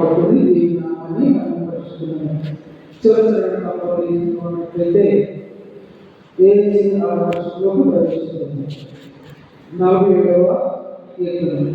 కాపాడుకుని దేవుని నామాన్ని మనం పరిశుద్ధమైన చివరి కాపాడుకున్నట్లయితే దేవుని ఆదర్శంలోకి ప్రవేశిస్తుంది. 47వ కీర్తన.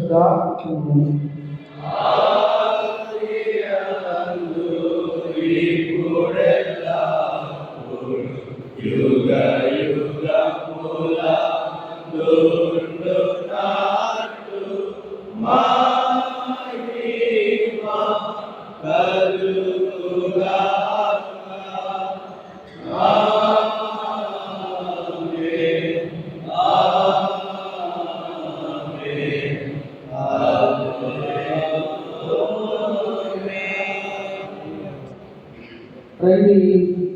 పరిశుద్ధాత్మను రండి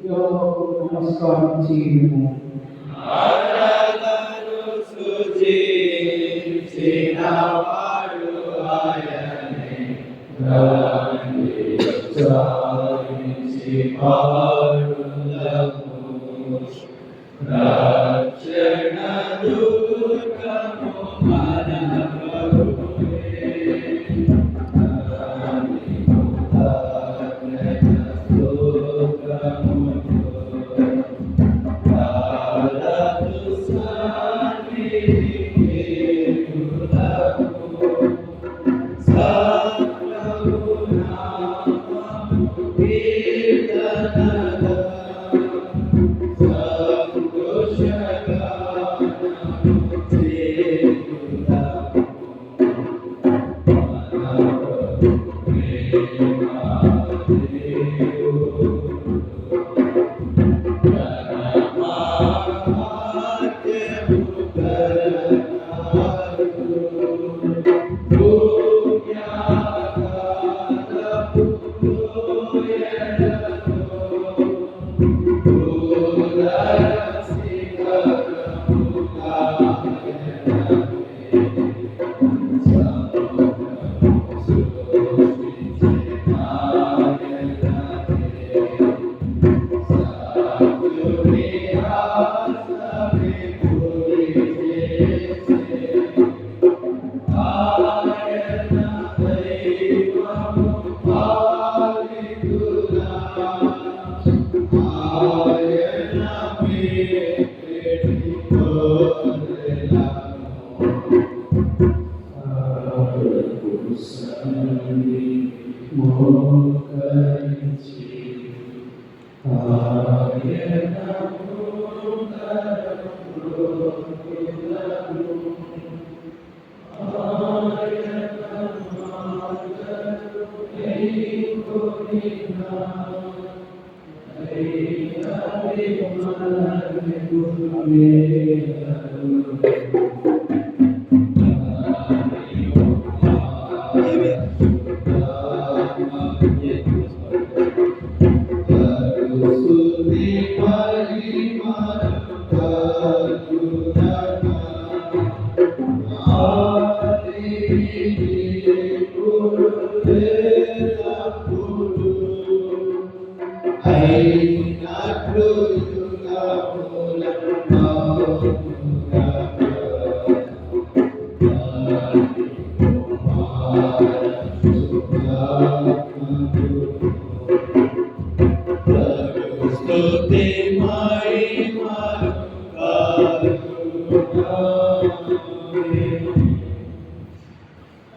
యెహోవాకు నమస్కారం చేయుము.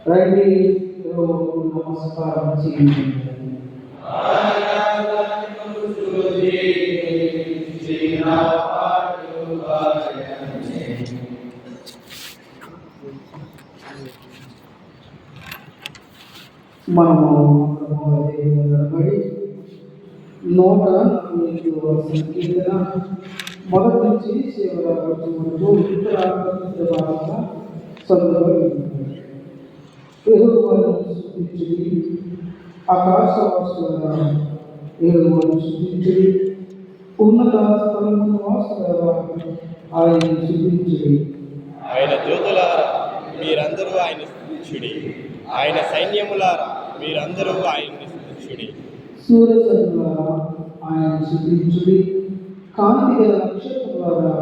రండి యెహోవాకు నమస్కారం చేయుము. మనము నిలబడి 145వ సంకీర్తన మొదటి నుంచి చివరి వరకు ఉత్తరాఖండ చదవబడింది. యెహోవాను స్తుతించుడి, ఆకాశవాసులారా యెహోవాను స్తుతించుడి, ఉన్నత స్థలముల నివాసులారా ఆయనను స్తుతించుడి. ఆయన దూతలారా మీరందరూ ఆయన స్తుతించుడి, ఆయన సైన్యములారా మీరందరూ ఆయన్ని స్తుతించుడి. సూర్యచంద్రులారా ఆయనను స్తుతించుడి, కాంతి గల నక్షత్రములారా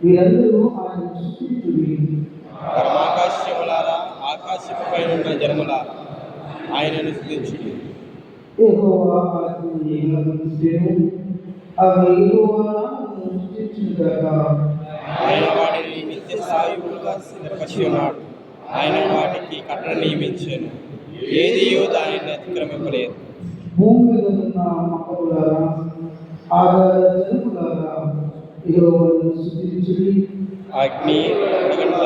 మీరందరూ ఆయనను స్తుతించుడి. పరమాకాశములారా ఆకాశముపై ఉన్న జనములారా ఆయనను స్తుతించుడి. యెహోవా ఆత్మను ఏమనుకుంటేను అవి యెహోవా నామమును స్తుతించును గాక. ఆయన వాటిని నిత్య సాయువులుగా స్థిరపరచి ఉన్నాడు, ఆయన వాటికి కట్టడ నియమించాను, ఏదియో దానిని అతిక్రమింపలేదు. భూమి మీద ఉన్న మొక్కలారా, ఆగాధ జలములారా, యెహోవాను స్తుతించుడి. అగ్ని అడగండ్ల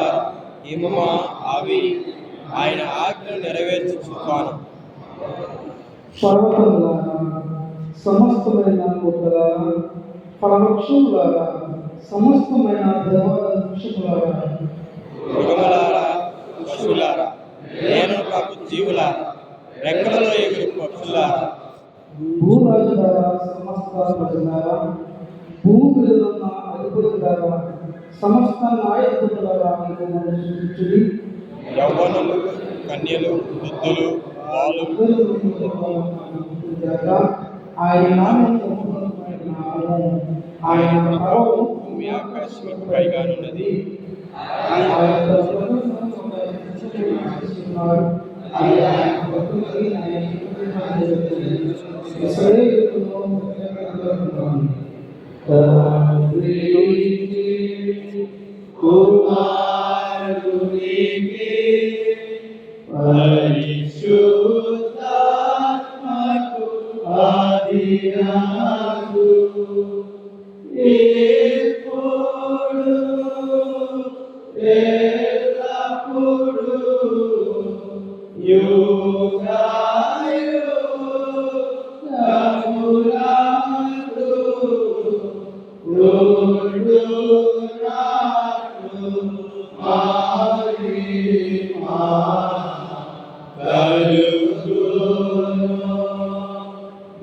హిమమా ఆవిరి, ఆయన ఆజ్ఞను నెరవేర్చు తుఫాను. పర్వతములారా, సమస్తమైన కోటలారా, ఫలవృక్షములారా, సమస్తమైన దేవాల వృక్షములారా, మృగములారా, పశువులారా, నేను కాకు జీవులారా, రెక్కలలో ఎగురు పక్షులారా, భూరాజులారా, సమస్త ప్రజలారా, భూమి మీద ఉన్న అధిపతులారా, సమస్త నాయకులారా, యెహోవాను స్తుతించుడి. యవ్వనులు, కన్యలు, వృద్ధులు, బాలులు, ఆయన నామం ఉన్నతమైన నామము, ఆయన ప్రభావం భూమి ఆకాశములకు పైగానున్నది. ఆయన తన ప్రజలను ఆశీర్వదిస్తున్నాడు. ఆయన భక్తులకి ఆయన ఇశ్రాయేలులో ముఖ్యంగా పరిశుద్ధాత్మకు ఆదినాదు ఎప్పుడు ఎల్లప్పుడు యుగాయుగములందు ఉండునాట్లు మహిమ కలుగును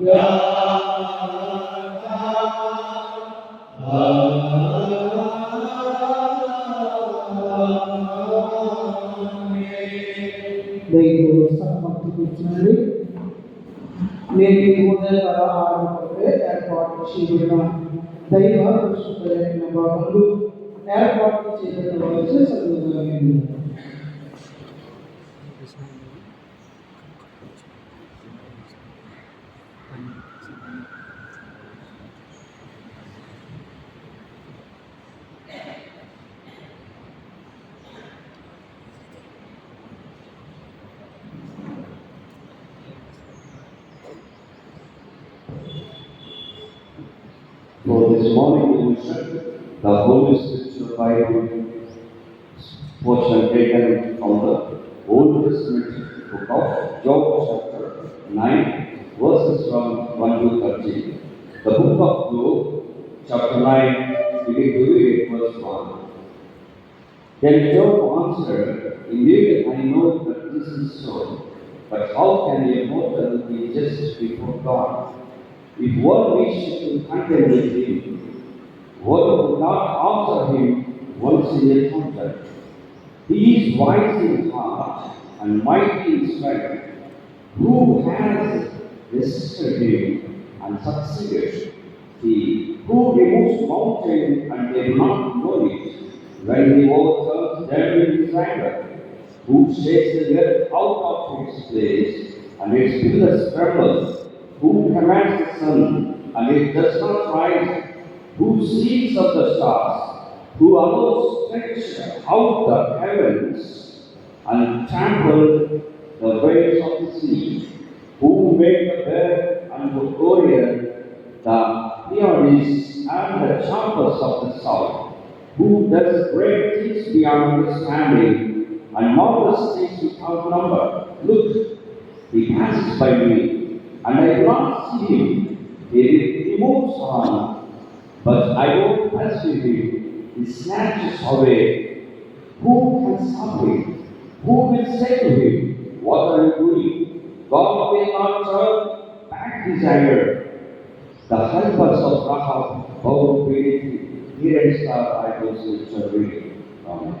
గాక. దైవ సన్మతి కూర్చునండి. నేటి ఉదయకాల ఆరంభంలో ఏర్పాటు చేయబడిన దైవ పరిశుద్ధమైన భాగములు ఏర్పాటు చేయబడవలసి చదువుతాను. For this morning devotion, the Holy Scripture Bible portion taken from the Old Testament book of Job, chapter 9, verses from 1 to 13. The book of Job, chapter 9, begin to read verse 1. Then Job answered, "Indeed, I know that this is so, but how can a mortal be just before God? If one wishes to contend with him, one would not answer him once in a contract. He is wise in heart and mighty in strength. Who has resisted him and succeeded? He who removes mountain and did not know it, when he overturns them in his anger, who shakes the earth out of its place and its pillars tremble, who commands the sun and it does not rise, who sees of the stars, who allows stretch out the heavens and trample the waves of the sea, who made the bear and the warrior, the Pleiades and the choppers of the south, who does great things beyond understanding and marvelous things without number. Look, he passes by me, and I do not see him. He removes harm, but I don't pursue him. He snatches away. Who can stop him? Who will say to him, "What are you doing?" God will not turn back his anger. The helpers of Rahab bow beneath him. Here is the Bible scripture reading. Amen.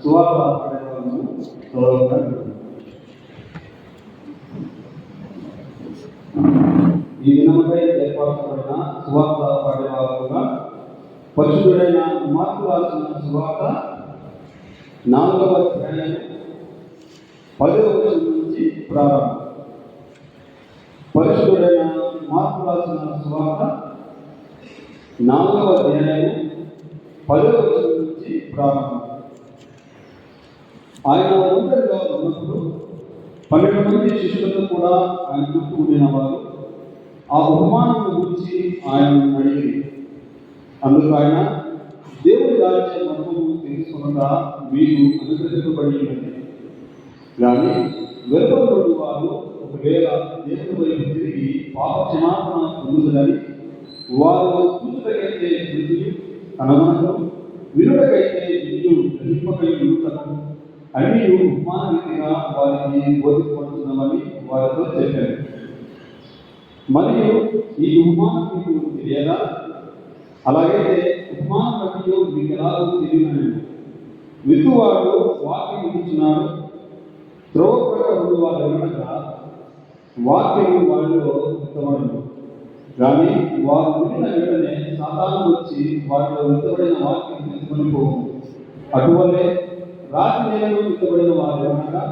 సువార్త పాడేవాళ్ళము చదవగా ఈ దినముపై ఏర్పరచబడిన సువార్త పాడేవాళ్ళుగా పరిశుద్ధుడైన mark రాసిన సువార్త 4వ అధ్యాయం 10వ వచనం నుంచి ప్రారంభం. పరిశుద్ధుడైన మార్కు రాసిన సువార్త 4వ అధ్యాయం 10వ వచనం నుంచి ప్రారంభం. ఆయన ఒంటరిగా ఉన్నప్పుడు 12 మంది శిష్యులతో కూడా ఆయన చుట్టూ ఉండిన వారు ఆ ఉపమానం గురించి ఆయన అడిగి, అందుకు ఆయన, దేవుడి రాజ్యం మర్మము తెలుసుకునగా మీకు అనుగ్రహింపబడి ఉన్నది. కానీ వెలుపడి వారు ఒకవేళ దేవుడి వైపు తిరిగి పాప క్షమాపణ పొందుదని వారు చూచుటకైతే చూచి కనుగొనడం, వినుటకైతే విను గ్రహింపకై వినుటను అన్ని ఉపమానరీతిగా వారికి బోధించబడుతున్నామని వారితో చెప్పారు. మరియు ఈ ఉపమానం మీకు తెలియదా? అలాగైతే ఉపమానం బట్టి మీకు ఎలాగో తెలియనని. విత్తువాడు వాక్యం ఇచ్చున్నాడు. త్రోవ ప్రక్క వారు ఎవరనగా వాక్యం వారిలో విత్తబడదు. కానీ వారు వినిన వెంటనే సాతాను వచ్చి వారిలో విత్తబడిన వాక్యం తీసుకొని పోవు. అటువల్లే రాతి నేలలో విత్తబడిన వారు ఎవరనగా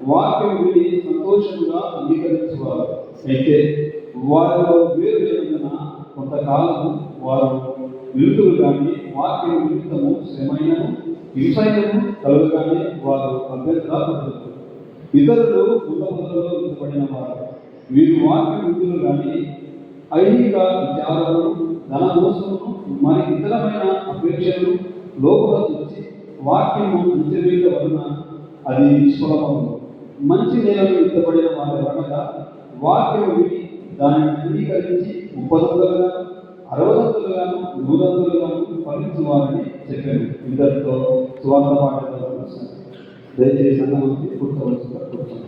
వాక్యం విని సంతోషంగా అంగీకరించేవారు. అయితే వారిలో వేరు లేనందున కొంతకాలము వారు విలుతులు కానీ వాక్యం నిమిత్తము శ్రమైనను హింసైనను కలుగుగానే వారు అభ్యంతరాలు. ఇతరులు కుటుంబంలో విత్తబడిన వారు వీరు వాక్యం విలుతులు కానీ ఐహిక విచారాలు, ధన మోసమును మరి ఇతరమైన అపేక్షలు లోపల వచ్చి వాక్యము అంచెవేయట వలన అది నిష్ఫలమవును. మంచి నేలలో విత్తబడిన వారు అనగా వాక్యం విని దానిని అంగీకరించి 30 60 100 ఫలించు వారని చెప్పారు. ఇద్దరితో సువార్త పాఠాలు దయచేసి అన్నమంది కూర్చోవలసిందిగా కూర్చోండి.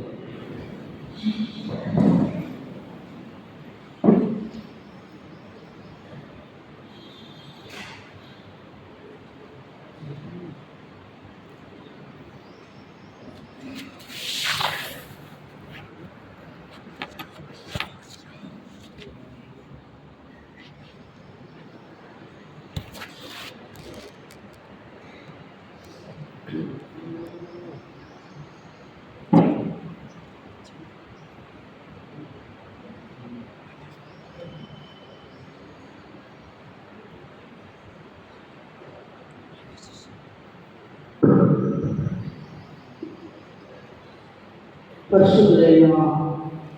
పరిశుద్ధుడైన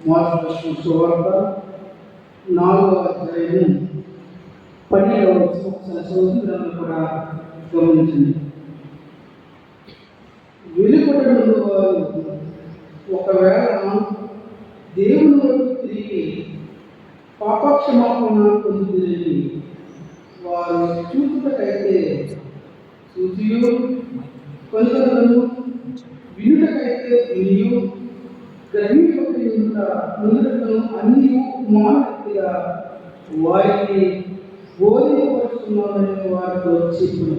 మార్కు రాసిన సువార్త 4వ అధ్యాయం 12వ వచనం కూడా గమనించండి. వెలుపడి వారు ఒకవేళ దేవుని వైపు తిరిగి పాపక్షమాపణ పొందుతుంది వారు చూపుటకైతే చూచియు కొందరు వినుటకైతే వినియు గ్రహింపకై ముందుటను అన్ని మానవుడిగా వారికి బోధింపబడుతున్నామని వారితో చెప్పును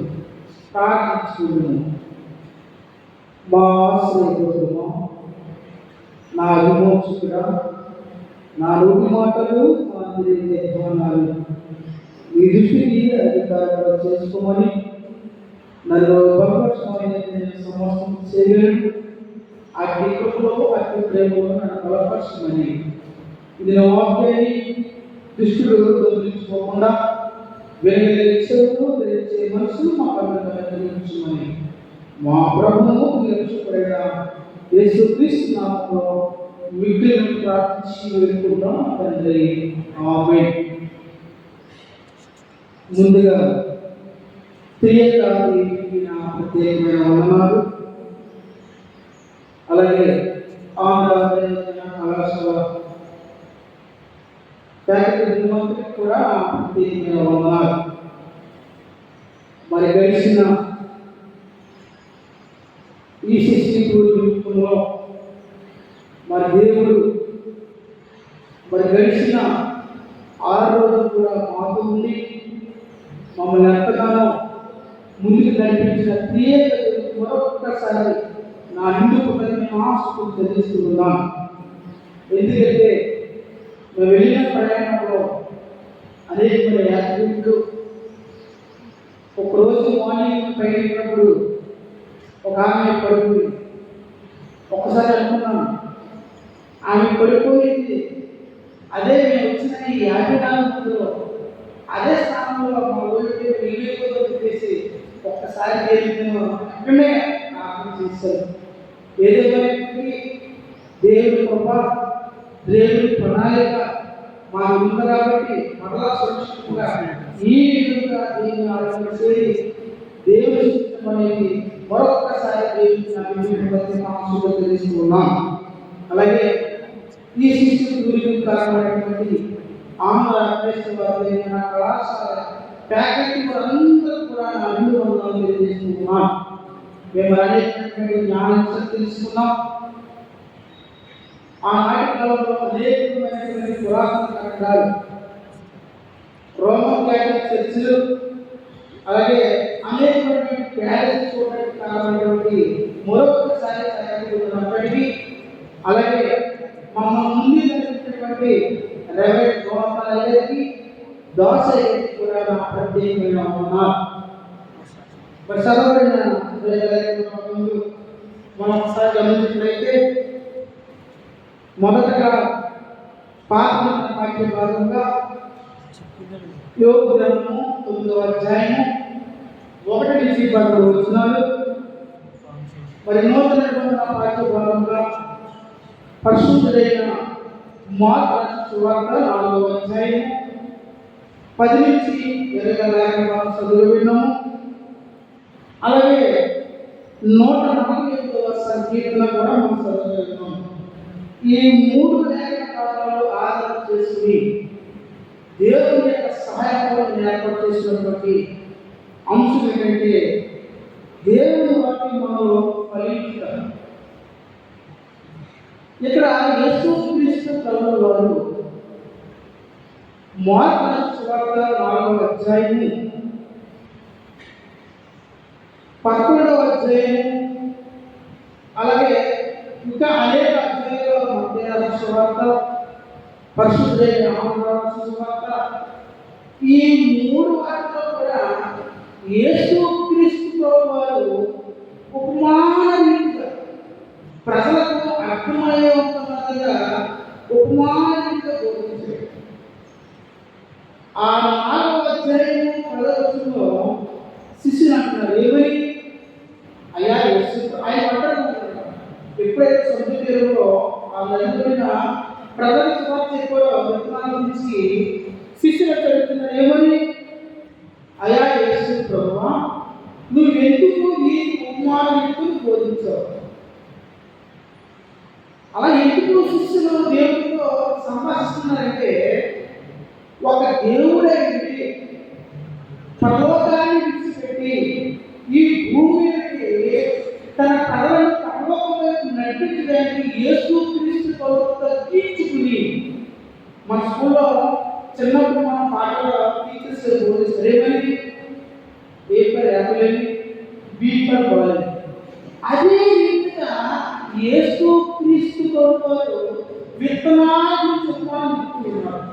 ప్రార్థించుకున్నాను. మా ఆశ్రయపుత్రమా, నా విమోచకుడా, నా నోటి మాటలు మా ధ్యానాలు మీ దృష్టికి అధికారంగా చేసుకోమని నన్ను బలపరచమని సమస్తం చేయలేను. అట్టి కృపలో అట్టి ప్రేమలో నన్ను బలపరచమని ఇది నా వాక్యాన్ని దుష్టుడు దొరికించుకోకుండా వేరే చెవులు తెచ్చే మనసులు మా కళ్ళని మా ప్రభువు నిరక్షకుడైన యేసుక్రీస్తు నామములో మిగిలిన ప్రార్థించి వేడుకుంటాం తండ్రి. ఆమేన్. ముందుగా ప్రియకాదేవికి నా ప్రత్యేకమైన వందనాలు. అలాగే ఆంధ్ర కళాశాల ఫ్యాకల్టీ మంత్రికి కూడా ప్రత్యేకమైన వందనాలు. మరి గడిచిన ఈ శిక్షణలో మరి దేవుడు మరి గడిచిన 6 రోజులు కూడా మాతో ఉండి మమ్మల్ని ఎంతగానో ముందుకు నడిపించిన ప్రియతకు మరొకసారి మరొకసారి నా నిండు కృతజ్ఞతాస్తుతులు చెల్లిస్తున్నాను. ఎందుకంటే మేము వెళ్ళిన ప్రయాణంలో అనేక యాత్రికులు ఒకరోజు మార్నింగ్ పైనప్పుడు ఒక ఆమె పడిపోయింది. ఒకసారి అనుకున్నాను, ఆమె పడిపోయింది, అదే మేము వచ్చిన ఈ 54 మందిలో అదే స్థానంలో మా ఊరికి ఇల్లు పెట్టేసి ఒక్కసారి అక్కడనే ప్రార్థన చేశారు. ఏదేమైనప్పటికీ దేవుడి కృప, దేవుడి ప్రణాళిక మా ఉంది కాబట్టి మరలా సురక్షితంగా ఈ విధంగా దేవుని ఆరాధన చేసి దేవుని చిత్తం అనేది మరొక్కసారి దేవుని తెలుసుకున్నాం. అలాగే ఈ శిక్షణ గురించి కారణమైనటువంటి ఆంధ్ర కళాశాల ఫ్యాకల్టీ వారందరూ కూడా నా నిండు వందనాలు తెలియజేస్తున్నాం. మేము అనేకమైనటువంటి జ్ఞానం తెలుసుకున్నాం. ఆనాటి కాలంలో అనేకమైనటువంటి పురాతన కట్టడాలు, రోమన్ క్యాథలిక్ చర్చిలు, అలాగే అనేకమైనటువంటి ప్యాలెస్ చూడడానికి కారణమైనటువంటి మరొకసారి తయారైనప్పటికీ, అలాగే మమ్మల్ని ముందు నడిపినటువంటి రెవరెండ్ గోపాలయ్యకి, దాసయ్యకి కూడా నా ప్రత్యేకమైన ఉన్నారు. మరి సర్వైన మనం ఒకసారి గమనించినట్లయితే మొదటగా పాఠ వాక్య భాగంగా యోబు గ్రంథము 9వ అధ్యాయము 1 నుంచి 10 వచనాలు, మరి నూతన నిబంధన వాక్య భాగంగా పరిశుద్ధుడైన మార్కు సువార్త 4వ అధ్యాయము 10 నుంచి 20 చదువు విన్నాము. అలాగే 148వ సంకీర్తన కూడా మనం చదువుతున్నాము. ఈ 3 లేఖనాలు ఆధారం చేసుకుని దేవుని యొక్క సహాయకులను ఏర్పాటు చేసినటువంటి అంశం ఏంటంటే దేవుని వాక్యం మనలో ఫలించడం. ఇక్కడ యేసుక్రీస్తు ప్రభువు వారు మార్కు సువార్త 4వ అధ్యాయము 11వ అధ్యాయము, అలాగే ఇంకా అనేక అధ్యాయాలు మత్తయి సువార్త, పరిశుద్ధైన యోహాను సువార్త, ఈ 3 వాటిలో కూడా యేసుక్రీస్తు ప్రభువు వారు ఉపమాన రీతిగా ప్రజలకు అర్థమయ్యేంతగా ఉపమాన రీతిగా బోధించారు. ఆ 4వ అధ్యాయము 10వ వచనంలో శిష్యులు అంటున్నారు, ఏమని? అయ్యా యేసు ఆయన అంటారు, ఎప్పుడైతే సొంత తెలుగులో ఆ నలుగురిన ప్రజల సువార్త చెప్పారో విత్తనాల నుంచి శిష్యులు చెబుతున్నారు, ఏమని? అయ్యా యేసు ప్రభువా, నువ్వు ఎందుకు ఈ ఉపమానాన్ని బోధించావు? అలా ఎందుకు శిష్యులు దేవుడితో సంభాషిస్తున్నారంటే, ఒక దేవుడే పరలోకాన్ని విడిచిపెట్టి ఈ భూమికి తన కథలను పరలోకంలోకి నడిపించడానికి యేసుక్రీస్తు ప్రభువు తగ్గించుకుని, మన స్కూల్లో చిన్నప్పుడు మన పాటలో టీచర్స్ బోధిస్తారు, ఏమని? ఏ ఫర్ యాపిల్ అని, బి ఫర్ బాల్ అని. అదే రీతిగా యేసుక్రీస్తు ప్రభువు విత్తనాల గురించి చెప్తున్నారు.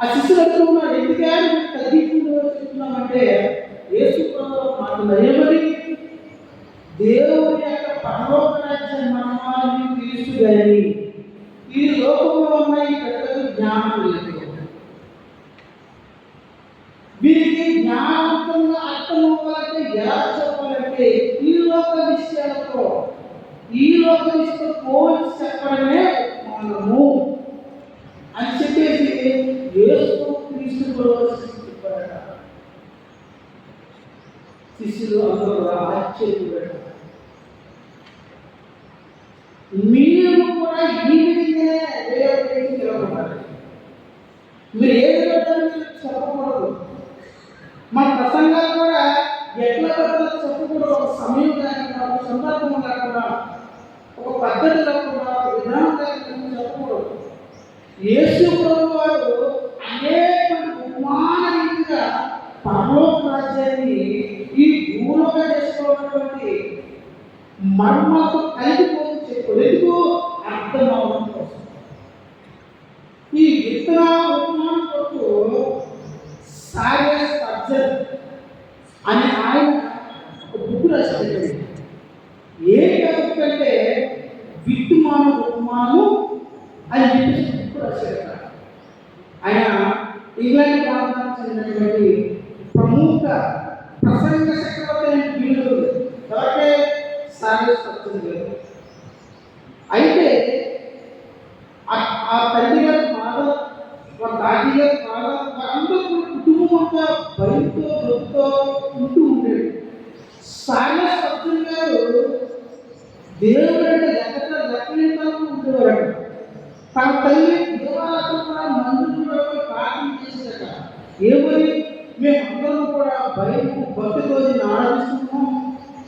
ఆ శిష్యులు అంటున్నారు, ఎందుకని తగ్గించుకుంటూ చెప్తున్నామంటే యేసు ప్రభువు మాటలు ఏమని? దేవుని యొక్క పరలోక రాజ్య మర్మాలను తెలుసు కానీ ఈ లోకంలో ఉన్న ఈ పెద్దలకు జ్ఞానం లేదు. వీరికి జ్ఞానంగా అర్థం అవ్వాలంటే ఎలా చెప్పాలంటే ఈ లోక విషయాలతో పోల్చి చెప్పడమే మనము అని చెప్పేసి యేసుక్రీస్తు చెప్పారట. శిష్యులు అందరూ ఆశ్చర్యపడ్డారు. మీరు కూడా ఈ విధంగానే నిలబడాలి. మీరు ఏది పెట్టాలని చెప్పకూడదు. మన ప్రసంగాలు కూడా ఎట్లా పెట్టాలో చెప్పకూడదు. ఒక సమయం లేకుండా, ఒక సందర్భం లేకుండా, ఒక పద్ధతి లేకుండా, ఒక విధానం లేకుండా చెప్పకూడదు. యేసు ప్రభువు వారు అనేక ఉపమాన రీతిగా పరలోక రాజ్యాన్ని ఈ భూలోక చేసుకోవడానికి మర్మాలతో కలిగిపోయి చెప్పాడు. ఎందుకు? అర్థం అవడం కోసం. ఈ విత్తన ఉపమానం కొరకు సారియస్ పర్జన్ అని ఆయన ఒక బుక్ రాశాడు. ఏ బుక్ అంటే విత్తుమాన ఉపమానము అని చెప్పేసి బుక్ రాశాడు. ఆయన ఇంగ్లాండ్ ప్రాంతానికి చెందినటువంటి ప్రముఖ ప్రసంగ చక్రవర్తి అయిన వీరుడు ఎవరికే సారియస్ పర్జన్ గారు. అయితే ఆ తల్లి గారు బాగా, వాళ్ళ దాది గారు బాగా, వాళ్ళందరూ కుటుంబం అంతా భయంతో భక్తితో ఉంటూ ఉండేది. సారియస్ పర్జన్ గారు దేవుడు అంటే లెక్కలేంతకు ఉండేవాడు. తన తల్లి దేవాలయం కూడా మందిరంలో ప్రార్థన చేసేదట. ఏమని? మేమందరం కూడా భయము భక్తితో ఆరాధిస్తున్నాం,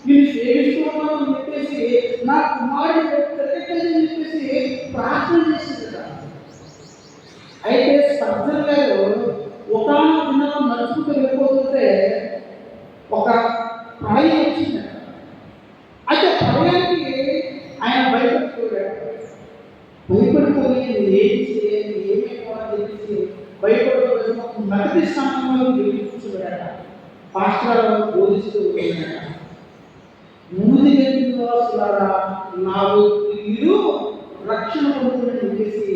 నేను సేవిస్తున్నాను అని చెప్పేసి నా కుమారుడు ప్రత్యేకని చెప్పేసి ప్రార్థన చేసిందట. అయితే స్పర్ధన్ గారు ఒకనొక దినం నడుచుకుంటూ వెళ్ళిపోతుంటే ఒక ప్రళయం వచ్చిందట. అయితే ప్రళయానికి ఆయన భయపడిపోయాడు. భయపడిపోయి ఏం చేయాలి, ఏమైపోవాలని చెప్పేసి భయపడిపోయి మొదటి స్థానంలో వెళ్ళి కూర్చోబెట్టాడ. పాస్టర్ బోధిస్తూ ఉన్నాడట. నివాసులారా నాకు మీరు రక్షణ పొందుతుందని చెప్పేసి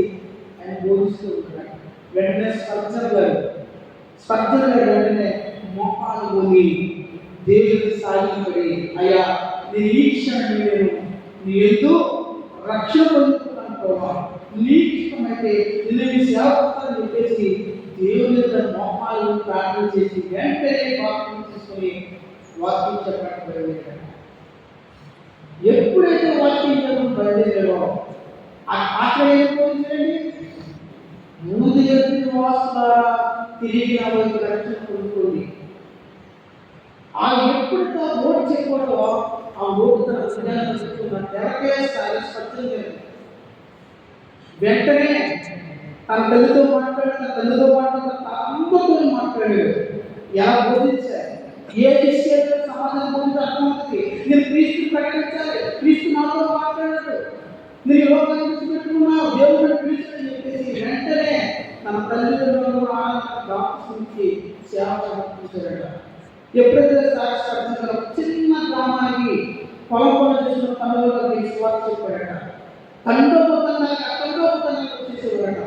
ఆయన బోధిస్తూ ఉంటాడు. వెంటనే స్పర్ధన్ గారు వెంటనే మోపాలు పోయి దేవుడికి సాగిపడి, అయ్యా నేను ఈ క్షణం నేను నీ ఎంతో రక్షణ పొందుతున్నాను ప్రభా, నీకు ఇష్టమైతే నేను నీ సేవకుని చెప్పేసి దేవుని దగ్గర మోపాలు ప్రార్థన చేసి వెంటనే వాక్యం తీసుకొని వాక్యం చెప్పడానికి బయలుదేరాడు. ఎప్పుడైతే వాక్యం చెప్పడం బయలుదేరాడో అక్కడ ఏం పోయించండి, ముందు నివాసులారా తిరిగి నా వైపు రక్షణ పొందుతుంది. ఆ ఎప్పుడైతే ఓటు చెప్పాడో ఆ ఓటు తన హృదయాన్ని చెప్తున్న తెరకే స్పష్టం జరిగింది. వెంటనే తన తల్లితో మాట్లాడాడు, అందరితో మాట్లాడాడు. ఎలా బోధించారు, ఏ విషయంలో సమాధానం పొందితే అర్థమవుతుంది. నేను క్రీస్తు ప్రకటించాలి, క్రీస్తు నాతో మాట్లాడాడు, నేను లోకాన్ని విడిచిపెట్టుకున్నావు, దేవుడు పిలిచాడని చెప్పేసి వెంటనే తన తల్లిదండ్రులను దాచి సేవ సమర్పించాడట. ఎప్పుడైతే సాక్షాత్కారం చిన్న గ్రామానికి పొలం చేసిన తనలో విశ్వాసం చెప్పాడట. తండోపతంగా వచ్చేసేవాడట.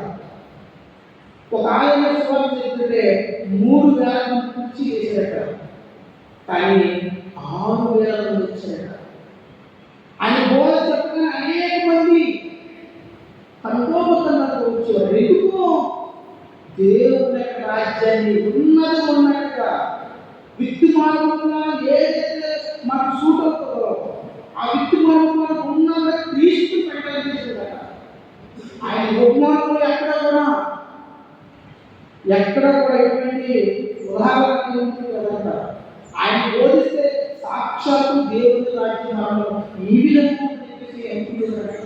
ఒక ఆయన విశ్వాసం చెప్తుంటే 3,000 మంది కుర్చీ వేసాడట, కానీ 6,000 మంది వచ్చాడట. ఆయన బోధ చెప్పగానే అనేక మంది తండోపతంగా వచ్చేవాడు. ఎందుకు? దేవుని యొక్క రాజ్యాన్ని ఉన్నట్టుగా విత్తుమానంగా ఏదైతే మనకు సూట్ అవుతుందో ఆ విత్తుమానంగా ఉన్నంత క్రీస్తు ప్రకటన చేసేదట. ఆయన ఉపమానంలో ఎక్కడ కూడా ఎటువంటి ఉదాహరణ ఉంటుంది కదంట. ఆయన బోధిస్తే సాక్షాత్తు దేవుని రాజ్యం ఈ విధంగా చెప్పేసి ఎంచుకున్నాడు.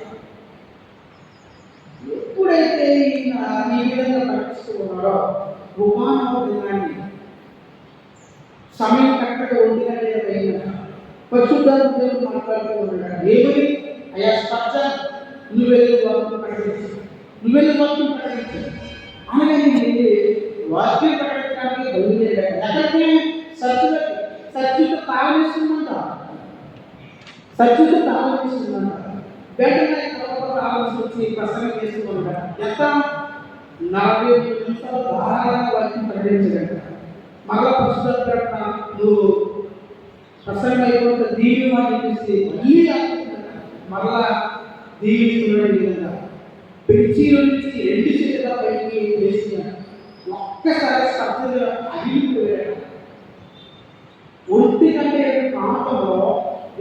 ఎప్పుడైతే ఈయన ఈ విధంగా ప్రకటిస్తూ ఉన్నారో ఉపమానం దినాన్ని సమయం కరెక్ట్గా 1:20 పరిశుద్ధాత్మ దేవుడు మాట్లాడుతూ ఉన్నాడు. ఏమని? అయ్యా స్పర్ధన్ నువ్వెళ్ళి వాక్యం ప్రకటించు అనగానే వెళ్ళి వాక్యం ప్రకటించడానికి బయలుదేరాడు. ఎక్కడికి? సత్యుత తాళమేస్తుందంట. వెంటనే ఆలోచన వచ్చి ప్రసంగం చేస్తూ ఉంటాడు. ఎంత 45 నిమిషాలు ధారాళంగా వాక్యం ప్రకటించగలట. మళ్ళా పరిశుద్ధాత్మ నువ్వు ప్రసంగం అయిపోతే దీవి అని చెప్పేసి మళ్ళా దీవిస్తున్నాడు. ఈ విధంగా పెంచీలో నుంచి 2 చేతుల పైకి వేసిన ఒక్కసారి శబ్దంగా అడిగిపోయాడు. ఒంటి కంటే ప్రాంతంలో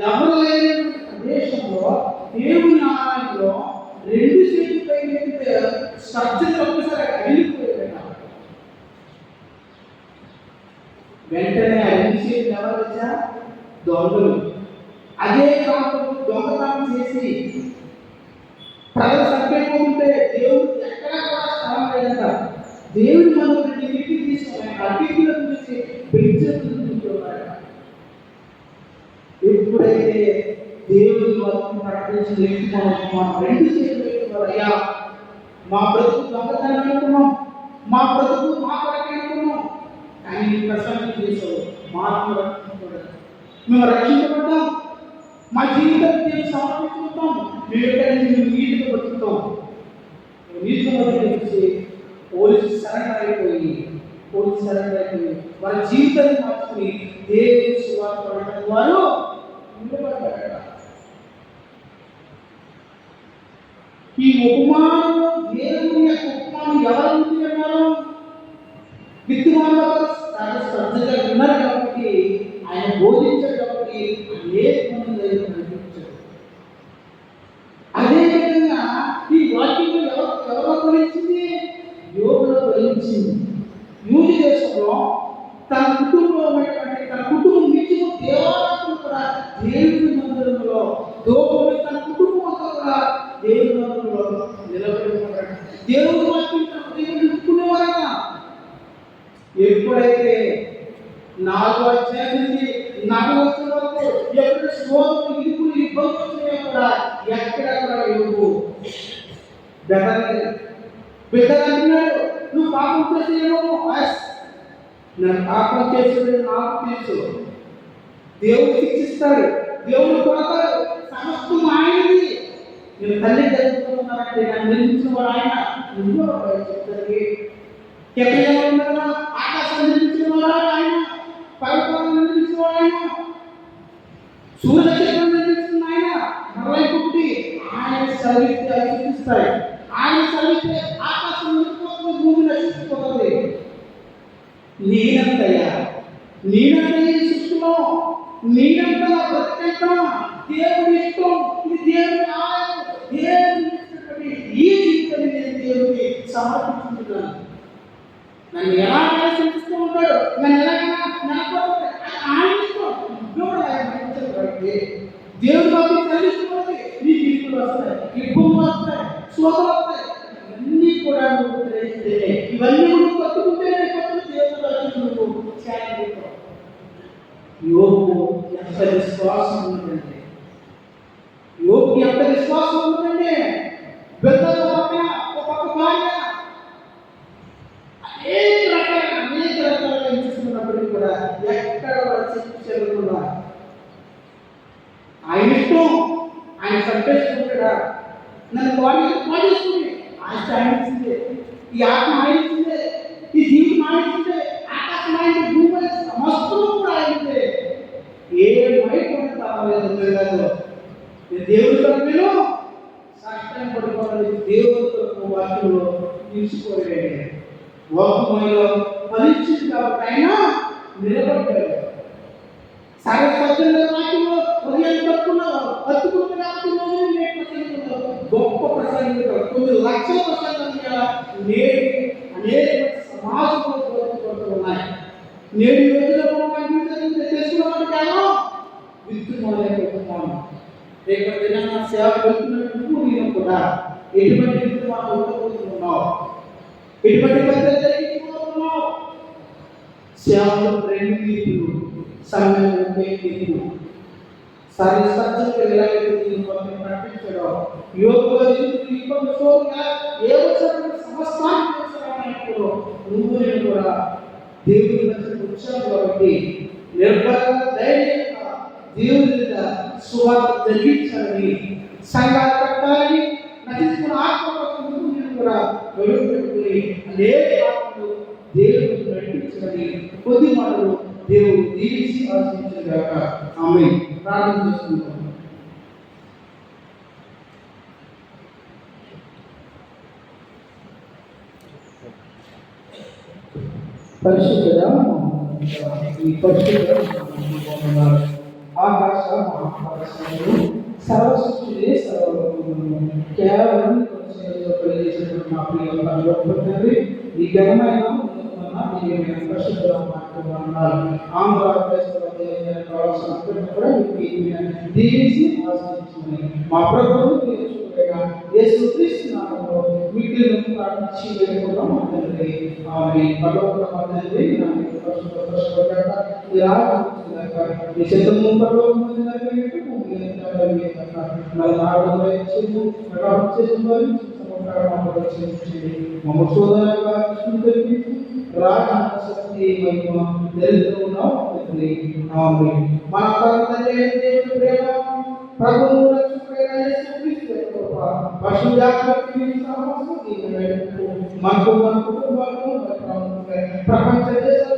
ఎవరు లేని ప్రదేశంలో దేవుని ఆలయంలో 2 చేతుల పైకి ఎత్తితే శబ్దం ఒక్కసారి అడిగిపోయాడు. వెంటనే ఆ 2 చేతులు ఎవరు వచ్చా? దొంగలు. అదే ప్రాంతంలో దొంగతనం చేసి ప్రజలు చంపేపోతుంటే దేవుడు ఎక్కడా కూడా స్థలం లేదంట. దేవుడి మనం ఇంటికి తీసుకుని అతిథుల గురించి పెంచుతున్నాడు. ఎప్పుడైతే దేవుని వాక్యం ప్రకటించిన వ్యక్తి మనం రెండు చేతులు పెట్టుకోవాలి. అయ్యా మా బ్రతుకు దొంగతనం అనుకున్నాం, మా బ్రతుకు మా కొరకే అనుకున్నాం, కానీ నీ ప్రసన్నం చేసావు, మాకు రక్షించబడ్డాం, మేము రక్షించబడ్డాం, మా జీవితం నేను సమర్పించుకుంటాం, మేము ఎక్కడి నీతిగా బతుకుతాం. నీతిగా బతికి పోలీసు సరెండర్ అయిపోయి వారి జీవితాన్ని మార్చుకుని దేవుని సువార్త పడటం వారు నిలబడ్డారు. ఈ ఉపమానము దేవుని యొక్క ఉపమానం ఎవరు ఉంది అన్నారు? విత్తువారు శ్రద్ధగా ఉన్నారు కాబట్టి, ఆయన బోధించాడు కాబట్టి అనేక మంది దగ్గర కనిపించాడు. అదేవిధంగా ఈ వాక్యం ఎవరు ఫలించింది? యోగులో ఫలించింది. యూది దేశంలో తన కుటుంబం నుంచి దేవాలయం కూడా దేవుని మందిరంలో దోపుని తన కుటుంబం అంతా కూడా దేవుని మందిరంలో నిలబడి ఉన్నాడు. దేవుని వాక్యం తన దేవుని నిలుపుకునేవారట. ఎప్పుడైతే 4వ అధ్యాయం నుంచి 4వ వచనం వరకు ఎప్పుడు శోధన ఇరుకులు ఇబ్బందులు వచ్చినా కూడా ఎక్కడ కూడా యోగు బెదరన్నాడు. నువ్వు పాపం చేసేమో, నేను పాపం చేసేది నాకు తెలుసు, దేవుడు శిక్షిస్తాడు, దేవుడు కొడతాడు, సమస్తం ఆయనది. నేను తల్లి జరుగుతున్నానంటే నన్ను నిర్మించిన వాడు ఆయన. నువ్వు చెప్తారు ఎక్కడ ఉన్నారా? ఆకాశం నిర్మించిన వాడు ఆయన, పర్వతాలను నిర్మించిన వాడు ఆయన, సూర్యచక్రం నిర్మించిన ఆయన. మరొక పుట్టి ఆయన సరిగ్గా శిక్షిస్తాయి. ఆయన సరిగ్గా ఆకాశం నిలిచిపోతుంది, భూమి నశించిపోతుంది. నేనంతయ్యా ఈ సృష్టిలో నేనంత బ్రతికంతా దేవుని ఇష్టం, ఇది దేవుని ఆలయం, దేవుని ఇష్టపడి ఈ జీవితాన్ని నేను దేవుడికి సమర్పించుకుంటున్నాను. నన్ను ఎలా చింతిస్తూ ఉంటాడు, నన్ను ఎలాగైనా ఆయన ఇష్టం. దేవుడు దేవుడి వాక్యం చదివిస్తున్నది నీ జీవితంలో వస్తాయి, ఇబ్బందులు వస్తాయి, శోధలు వస్తాయి. ఇవన్నీ కూడా నువ్వు గ్రహిస్తే, ఇవన్నీ నువ్వు పట్టుకుంటేనే దేవుడు నువ్వు చేయాలి. యోగు ఎంత విశ్వాసం ఉందండి, యోగు ఎంత విశ్వాసం ఉందండి. పెద్దల పక్కన ఒక భార్య అనేక రకాలుగా హింసిస్తున్నప్పటికీ కూడా ఎక్కడ చెల్లుతున్నా ఆయన ఇష్టం, ఆయన సంతోషించాడా? నన్ను పాటిస్తుంది, ఆయన సాధించిందే, ఈ ఆత్మ ఆయించిందే, ఈ జీవితం ఆయించిందే, ఆకాశం ఆయన, భూమి సమస్తం కూడా ఆయిందే. ఏ మైకుండా కావాలేదు. దేవుడితో నేను సాక్ష్యం పడుకోవాలి. దేవుడితో వాక్యంలో తీసుకోలేదు. వాక్యంలో ఫలించింది కాబట్టి ఆయన నిలబడ్డాడు. సరస్వతంగా వాక్యంలో హృదయాన్ని పట్టుకున్నారు, పట్టుకున్న గొప్ప ప్రసంగికులు, కొన్ని లక్షల ప్రసంగాలు నేడు అనేక సమాజంలో బోధించబడుతూ ఉన్నాయి. నేడు రోజుల్లో తెలుసుకున్నవాడు కాదు విత్తుమాను. రేపటి దినాన సేవ వెళ్తున్నట్టు నేను కూడా ఎటువంటి విత్తుమాను ఉండబోతున్నావు, ఎటువంటి పద్ధతి జరిగించబోతున్నావు. సేవలో 2 తీర్పులు, సమయంలో 2 తీర్పులు. సర్వసత్యంగా ఎలాగైతే దీన్ని ప్రకటించడో యోగుగా ఏ సమస్తాన్ని నువ్వు నేను కూడా దేవుని వచ్చాను కాబట్టి నిర్భయంగా ధైర్యంగా దేవుని సువార్త జరిగించాలని, సంఘాలు కట్టాలని, నటించుకున్న ఆత్మ నేను కూడా వెలుగు పెట్టుకుని అనేక ఆత్మలు దేవుడికి నడిపించాలని కొద్ది మాటలు దేవుడు దీవించి ఆశించగాక. ఆమేన్. ప్రార్థన చేసుకుంటాం. పరిశుద్ధ ఈ పరిశుద్ధ ఆకాశ మహాకాశములు సర్వసృష్టి సర్వలోకములు కేవలం మా ప్రియ ఈ ఘనమైన పరిశుద్ధ ఆంధ్రప్రదేశ్ కూడా దీవించి ఆశ్రయించుకుని మా ప్రభుత్వం యేసుక్రీస్తు నామములో మిక్కిలి ప్రార్థించి వేడుకుంటున్నాము తండ్రి. ఆమేన్. పరలోకమందున్న మా తండ్రి, నీ నామములో పరిశుద్ధపరచబడగాక, నీ రాజ్యం వచ్చుగాక, నీ చిత్తము పరలోకమందు నెరవేరునట్లు భూమి మీద నెరవేరుగాక. నన్ను ఆరాధన చేయుము, ప్రకారం చేసిన వారిని మమ్మ సోదరుగా రాజశక్తి మహిమ దరిద్రమున్నావు తండ్రి. ఆమేన్. మన తండ్రి అయిన దేవుని ప్రేమ, ప్రభువు రక్షకుడైన యేసుక్రీస్తు యొక్క కృప, పరిశుద్ధాత్మ సహవాసం మనకు మన కుటుంబాలకు ప్రపంచ దేశాలకు